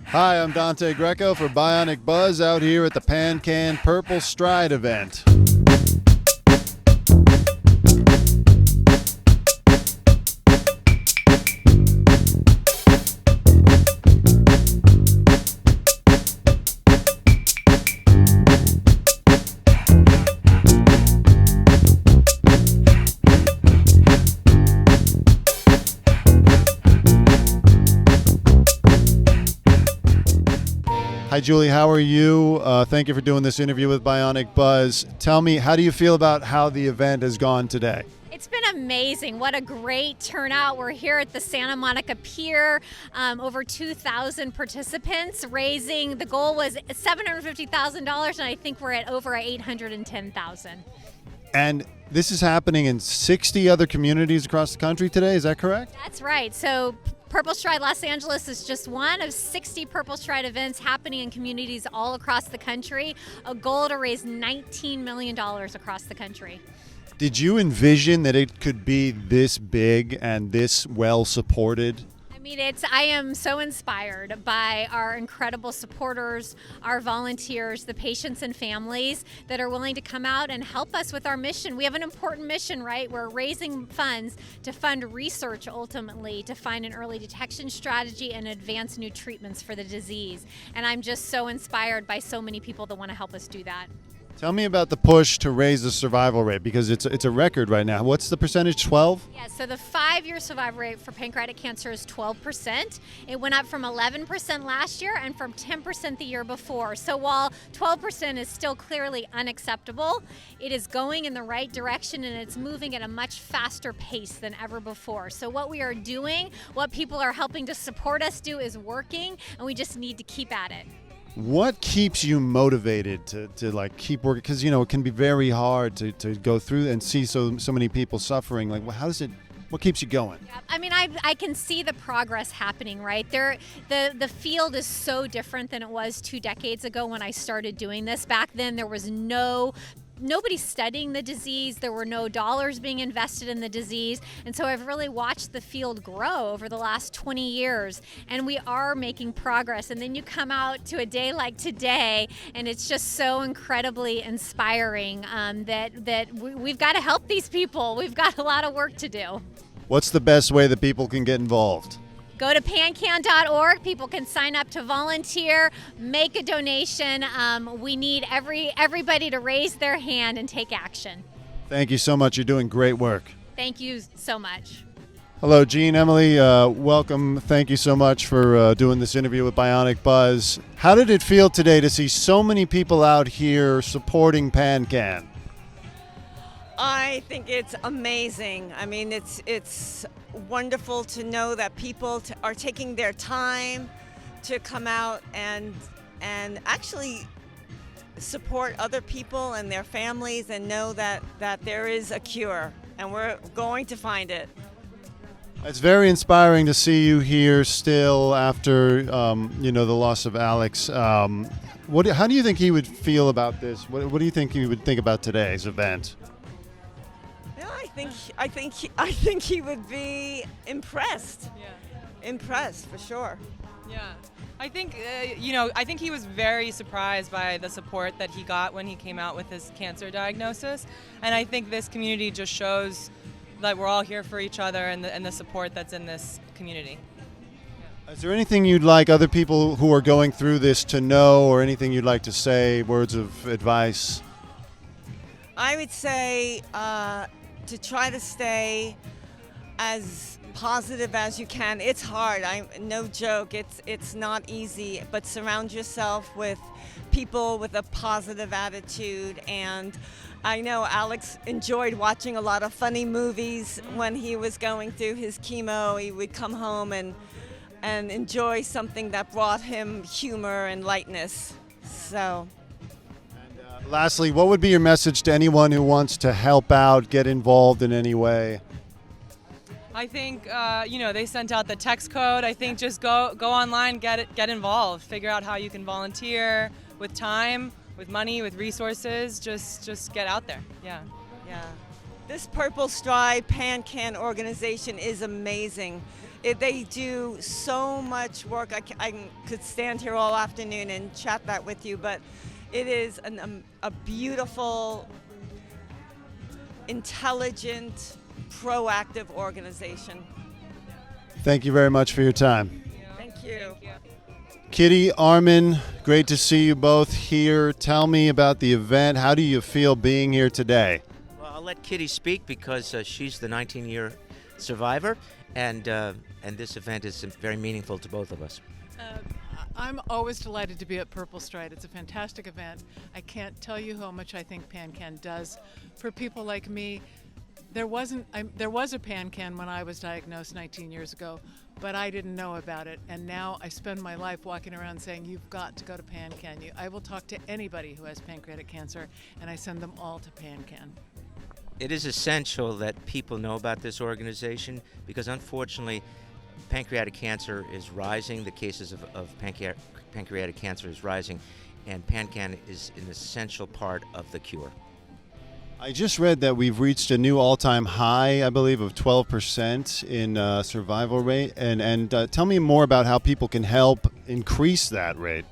Hi, I'm Dante Greco for Bionic Buzz out here at the Pancan Purplestride event. Hi, Julie. How are you? Thank you for doing this interview with Bionic Buzz. Tell me, how do you feel about how the event has gone today? It's been amazing. What a great turnout. We're here at the Santa Monica Pier. Over 2,000 participants raising. The goal was $750,000, and I think we're at over $810,000. And this is happening in 60 other communities across the country today. Is that correct? That's right. So Purplestride Los Angeles is just one of 60 Purplestride events happening in communities all across the country. A goal to raise $19 million across the country. Did you envision that it could be this big and this well supported? I am so inspired by our incredible supporters, our volunteers, the patients and families that are willing to come out and help us with our mission. We have an important mission, right? We're raising funds to fund research ultimately to find an early detection strategy and advance new treatments for the disease. And I'm just so inspired by so many people that want to help us do that. Tell me about the push to raise the survival rate, because it's a record right now. What's the percentage, 12? Yeah, so the 5-year survival rate for pancreatic cancer is 12%. It went up from 11% last year and from 10% the year before. So while 12% is still clearly unacceptable, it is going in the right direction and it's moving at a much faster pace than ever before. So what we are doing, what people are helping to support us do is working, and we just need to keep at it. What keeps you motivated to like keep working? Because it can be very hard to go through and see so many people suffering. Like, what keeps you going? Yeah, I can see the progress happening, right? The field is so different than it was 2 decades ago when I started doing this. Back then, there was nobody studying the disease. There were no dollars being invested in the disease. And so I've really watched the field grow over the last 20 years. And we are making progress. And then you come out to a day like today, and it's just so incredibly inspiring that we've got to help these people. We've got a lot of work to do. What's the best way that people can get involved? Go to pancan.org. People can sign up to volunteer, make a donation. We need everybody to raise their hand and take action. Thank you so much. You're doing great work. Thank you so much. Hello, Gene, Emily. Welcome. Thank you so much for doing this interview with Bionic Buzz. How did it feel today to see so many people out here supporting Pancan? I think it's amazing. I mean, it's wonderful to know that people are taking their time to come out and actually support other people and their families and know that there is a cure and we're going to find it. It's very inspiring to see you here still after the loss of Alex. How do you think he would feel about this? What do you think he would think about today's event? I think he would be impressed. Yeah. Impressed for sure. Yeah. I think I think he was very surprised by the support that he got when he came out with his cancer diagnosis, and I think this community just shows that we're all here for each other and the support that's in this community. Yeah. Is there anything you'd like other people who are going through this to know, or anything you'd like to say, words of advice? I would say to try to stay as positive as you can. It's hard. No joke. It's not easy. But surround yourself with people with a positive attitude. And I know Alex enjoyed watching a lot of funny movies when he was going through his chemo. He would come home and enjoy something that brought him humor and lightness. So. Lastly, what would be your message to anyone who wants to help out, get involved in any way? I think they sent out the text code. I think just go online, get involved, figure out how you can volunteer with time, with money, with resources. Just get out there. Yeah. This Purplestride Pancan organization is amazing. They do so much work. I could stand here all afternoon and chat that with you, but it is a beautiful, intelligent, proactive organization. Thank you very much for your time. Thank you. Kitty, Armin, great to see you both here. Tell me about the event. How do you feel being here today? Well, I'll let Kitty speak because she's the 19-year survivor, and this event is very meaningful to both of us. I'm always delighted to be at Purplestride. It's a fantastic event. I can't tell you how much I think Pancan does for people like me. There was a Pancan when I was diagnosed 19 years ago, but I didn't know about it. And now I spend my life walking around saying, you've got to go to Pancan. I will talk to anybody who has pancreatic cancer, and I send them all to Pancan. It is essential that people know about this organization because, unfortunately, pancreatic cancer is rising. The cases of pancreatic cancer is rising, and Pancan is an essential part of the cure. I just read that we've reached a new all-time high, I believe, of 12% in survival rate. And tell me more about how people can help increase that rate.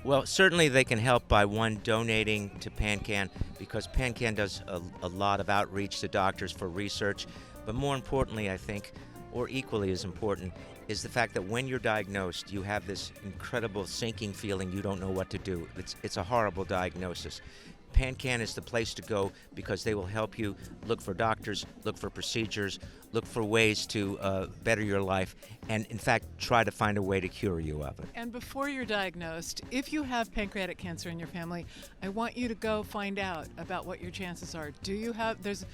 Well, certainly they can help by, one, donating to Pancan, because Pancan does a lot of outreach to doctors for research. But more importantly, I think, or equally as important, is the fact that when you're diagnosed, you have this incredible sinking feeling you don't know what to do. It's a horrible diagnosis. Pancan is the place to go because they will help you look for doctors, look for procedures, look for ways to better your life, and in fact try to find a way to cure you of it. And before you're diagnosed, if you have pancreatic cancer in your family, I want you to go find out about what your chances are. There's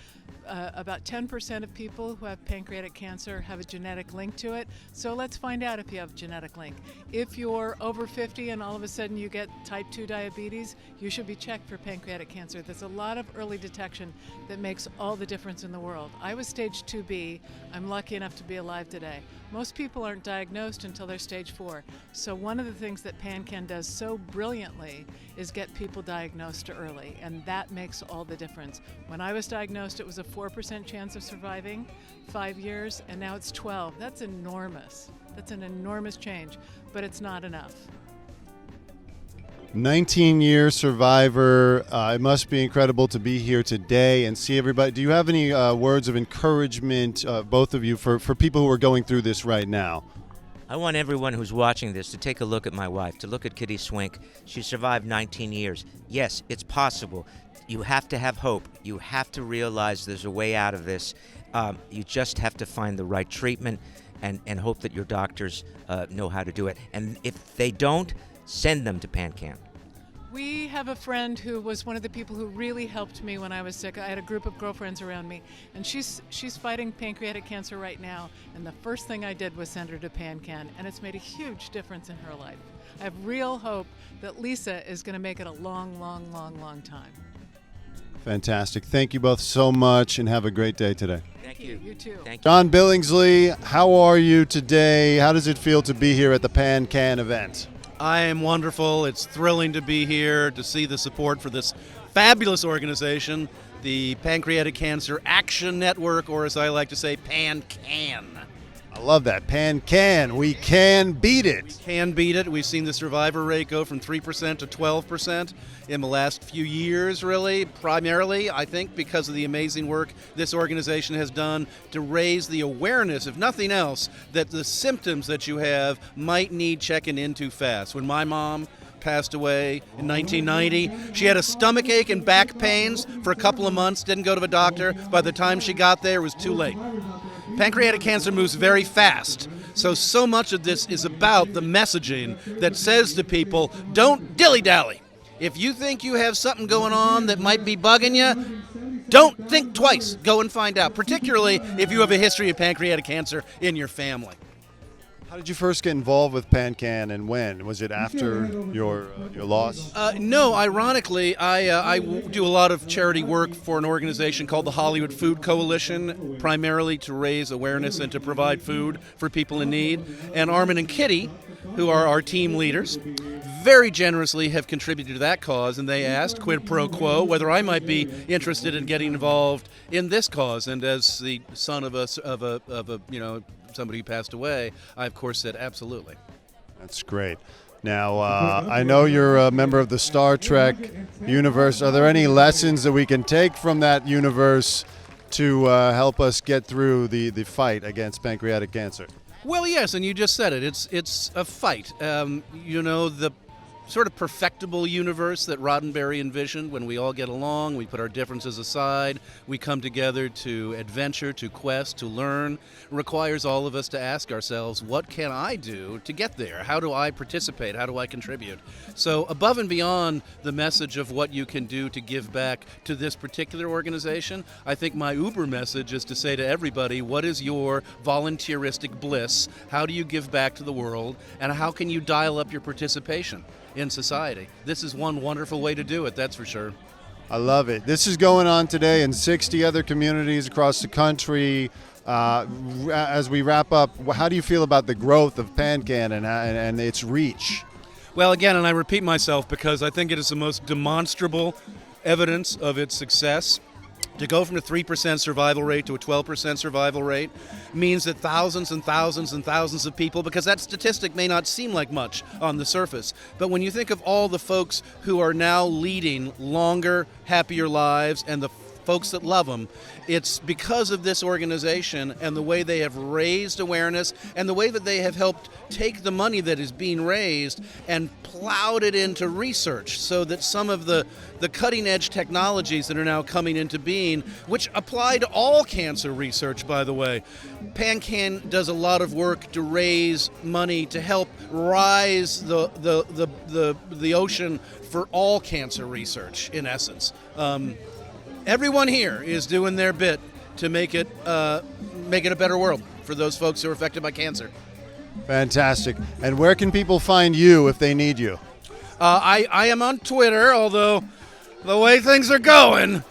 about 10% of people who have pancreatic cancer have a genetic link to it, so let's find out if you have a genetic link. If you're over 50 and all of a sudden you get type 2 diabetes, you should be checked for pancreatic cancer. There's a lot of early detection that makes all the difference in the world. I was stage 2B. I'm lucky enough to be alive today. Most people aren't diagnosed until they're stage 4. So one of the things that Pancan does so brilliantly is get people diagnosed early, and that makes all the difference. When I was diagnosed, it was a 4% chance of surviving 5 years, and now it's 12. That's enormous. That's an enormous change, but it's not enough. 19-year survivor. It must be incredible to be here today and see everybody. Do you have any words of encouragement, both of you, for people who are going through this right now? I want everyone who's watching this to take a look at my wife, to look at Kitty Swink. She survived 19 years. Yes, it's possible. You have to have hope. You have to realize there's a way out of this. You just have to find the right treatment and hope that your doctors know how to do it. And if they don't, send them to Pancan. We have a friend who was one of the people who really helped me when I was sick. I had a group of girlfriends around me, and she's fighting pancreatic cancer right now, and the first thing I did was send her to Pancan, and it's made a huge difference in her life. I have real hope that Lisa is going to make it a long, long, long, long time. Fantastic. Thank you both so much, and have a great day today. Thank you. You too. Thank you. John Billingsley, how are you today? How does it feel to be here at the Pancan event? I am wonderful. It's thrilling to be here, to see the support for this fabulous organization, the Pancreatic Cancer Action Network, or as I like to say, Pancan. I love that. Pancan. We can beat it. Can beat it. We've seen the survivor rate go from 3% to 12% in the last few years, really, primarily, I think, because of the amazing work this organization has done to raise the awareness, if nothing else, that the symptoms that you have might need checking into fast. When my mom passed away in 1990, she had a stomach ache and back pains for a couple of months, didn't go to the doctor. By the time she got there, it was too late. Pancreatic cancer moves very fast, so much of this is about the messaging that says to people, don't dilly-dally. If you think you have something going on that might be bugging you, don't think twice. Go and find out, particularly if you have a history of pancreatic cancer in your family. How did you first get involved with Pancan, and when? Was it after your loss? No, ironically, I do a lot of charity work for an organization called the Hollywood Food Coalition, primarily to raise awareness and to provide food for people in need. And Armin and Kitty, who are our team leaders, very generously have contributed to that cause, and they asked, quid pro quo, whether I might be interested in getting involved in this cause. And as the son of a somebody who passed away, I of course said absolutely. That's great. Now, I know you're a member of the Star Trek universe. Are there any lessons that we can take from that universe to help us get through the fight against pancreatic cancer? Well, yes, and you just said it. It's a fight. The sort of perfectible universe that Roddenberry envisioned, when we all get along, we put our differences aside, we come together to adventure, to quest, to learn, requires all of us to ask ourselves, what can I do to get there? How do I participate? How do I contribute? So above and beyond the message of what you can do to give back to this particular organization, I think my Uber message is to say to everybody, what is your volunteeristic bliss? How do you give back to the world? And how can you dial up your participation in society? This is one wonderful way to do it, that's for sure. I love it. This is going on today in 60 other communities across the country. As we wrap up, how do you feel about the growth of Pancan and its reach? Well, again, and I repeat myself because I think it is the most demonstrable evidence of its success. To go from a 3% survival rate to a 12% survival rate means that thousands and thousands and thousands of people, because that statistic may not seem like much on the surface, but when you think of all the folks who are now leading longer, happier lives and the folks that love them, it's because of this organization and the way they have raised awareness and the way that they have helped take the money that is being raised and plowed it into research so that some of the cutting edge technologies that are now coming into being, which apply to all cancer research, by the way. Pancan does a lot of work to raise money to help rise the ocean for all cancer research, in essence. Everyone here is doing their bit to make it a better world for those folks who are affected by cancer. Fantastic. And where can people find you if they need you? I am on Twitter, although the way things are going,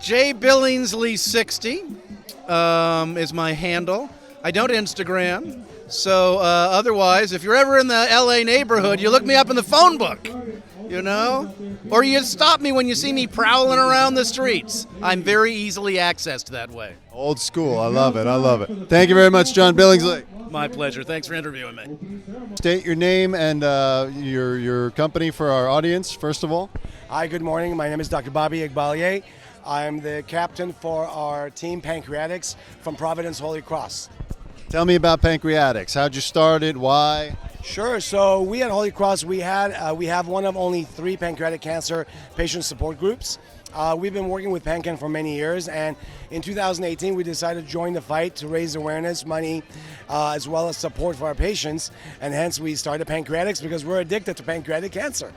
Billingsley60 is my handle. I don't Instagram. So otherwise, if you're ever in the LA neighborhood, you look me up in the phone book. Or you stop me when you see me prowling around the streets. I'm very easily accessed that way. Old school. I love it. I love it. Thank you very much, John Billingsley. My pleasure. Thanks for interviewing me. State your name and your company for our audience, first of all. Hi, good morning. My name is Dr. Igbalier. I'm the captain for our team Pancreatics from Providence Holy Cross. Tell me about Pancreatics. How'd you start it? Why? Sure. So we at Holy Cross, we have one of only 3 pancreatic cancer patient support groups. We've been working with Pancan for many years, and in 2018 we decided to join the fight to raise awareness, money, as well as support for our patients, and hence we started Pancreatics because we're addicted to pancreatic cancer.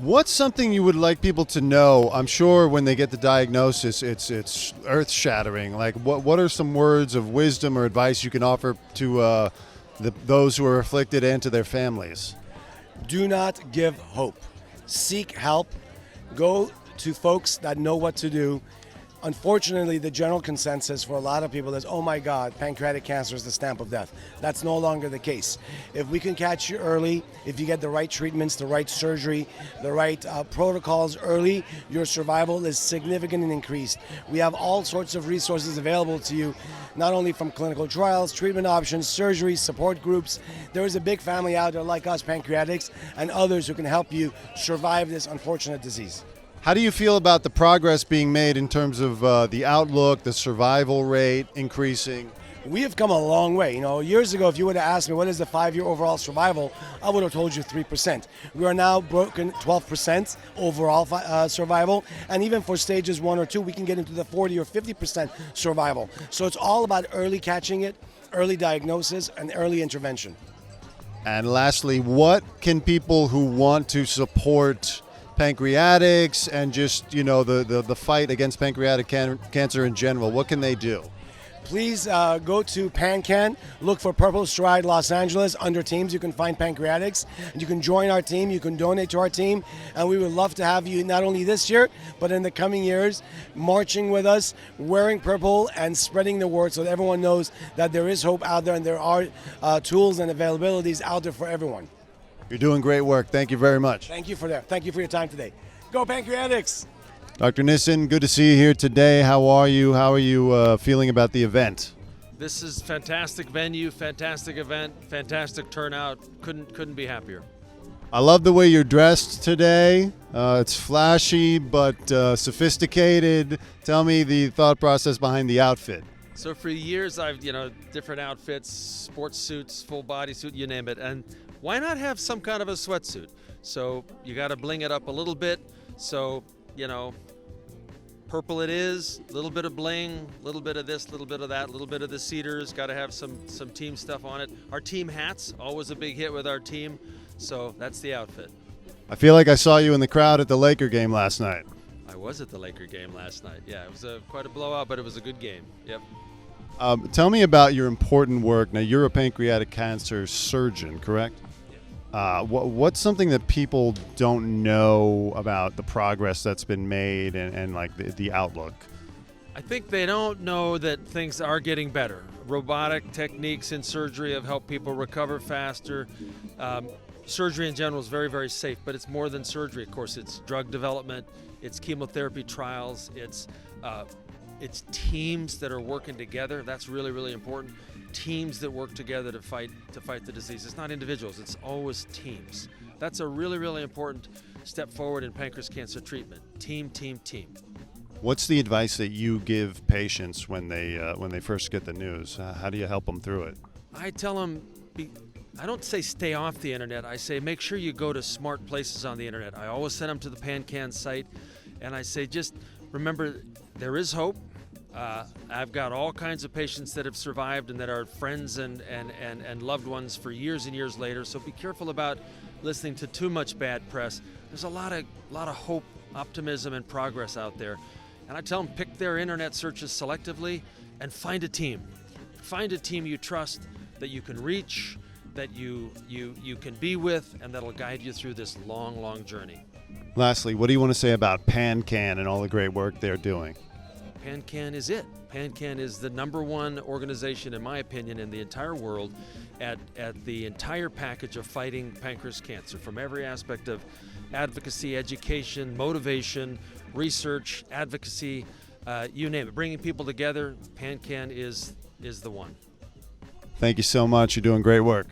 What's something you would like people to know? I'm sure when they get the diagnosis, it's earth-shattering. Like, what are some words of wisdom or advice you can offer to those who are afflicted and to their families? Do not give hope. Seek help. Go to folks that know what to do. Unfortunately, the general consensus for a lot of people is, oh my God, pancreatic cancer is the stamp of death. That's no longer the case. If we can catch you early, if you get the right treatments, the right surgery, the right protocols early, your survival is significantly increased. We have all sorts of resources available to you, not only from clinical trials, treatment options, surgery, support groups. There is a big family out there like us, Pancreatics, and others who can help you survive this unfortunate disease. How do you feel about the progress being made in terms of the outlook, the survival rate increasing? We have come a long way. Years ago, if you would have asked me what is the 5-year overall survival, I would have told you 3%. We are now broken 12% overall survival, and even for stages 1 or 2, we can get into the 40 or 50% survival. So it's all about early catching it, early diagnosis, and early intervention. And lastly, what can people who want to support Pancreatics and just, the fight against pancreatic cancer in general, what can they do? Please go to Pancan, look for Purplestride Los Angeles. Under teams, you can find Pancreatics. And you can join our team, you can donate to our team, and we would love to have you not only this year, but in the coming years, marching with us, wearing purple, and spreading the word so that everyone knows that there is hope out there and there are tools and availabilities out there for everyone. You're doing great work. Thank you very much. Thank you for that. Thank you for your time today. Go Pancreatics! Dr. Nissen, good to see you here today. How are you? How are you feeling about the event? This is fantastic venue, fantastic event, fantastic turnout. Couldn't be happier. I love the way you're dressed today. It's flashy but sophisticated. Tell me the thought process behind the outfit. So for years, I've different outfits, sports suits, full body suit, you name it. And why not have some kind of a sweatsuit? So you got to bling it up a little bit. So purple it is, a little bit of bling, a little bit of this, a little bit of that, a little bit of the cedars. Got to have some team stuff on it. Our team hats, always a big hit with our team. So that's the outfit. I feel like I saw you in the crowd at the Laker game last night. I was at the Laker game last night. Yeah, it was quite a blowout, but it was a good game. Yep. Tell me about your important work. Now, you're a pancreatic cancer surgeon, correct? What's something that people don't know about the progress that's been made and like the outlook? I think they don't know that things are getting better. Robotic techniques in surgery have helped people recover faster. Surgery in general is very, very safe, but it's more than surgery. Of course, it's drug development, it's chemotherapy trials, it's teams that are working together. That's really, really important. Teams that work together to fight the disease. It's not individuals, it's always teams. That's a really, really important step forward in pancreas cancer treatment. Team, team, team. What's the advice that you give patients when they first get the news? How do you help them through it? I tell them, I don't say stay off the internet. I say make sure you go to smart places on the internet. I always send them to the Pancan site, and I say just remember there is hope. I've got all kinds of patients that have survived and that are friends and loved ones for years and years later. So be careful about listening to too much bad press. There's a lot of hope, optimism, and progress out there. And I tell them pick their internet searches selectively and find a team. Find a team you trust, that you can reach, that you can be with, and that'll guide you through this long, long journey. Lastly, what do you want to say about Pancan and all the great work they're doing? Pancan is it. Pancan is the #1 organization, in my opinion, in the entire world at the entire package of fighting pancreas cancer, from every aspect of advocacy, education, motivation, research, advocacy, you name it. Bringing people together, Pancan is the one. Thank you so much. You're doing great work.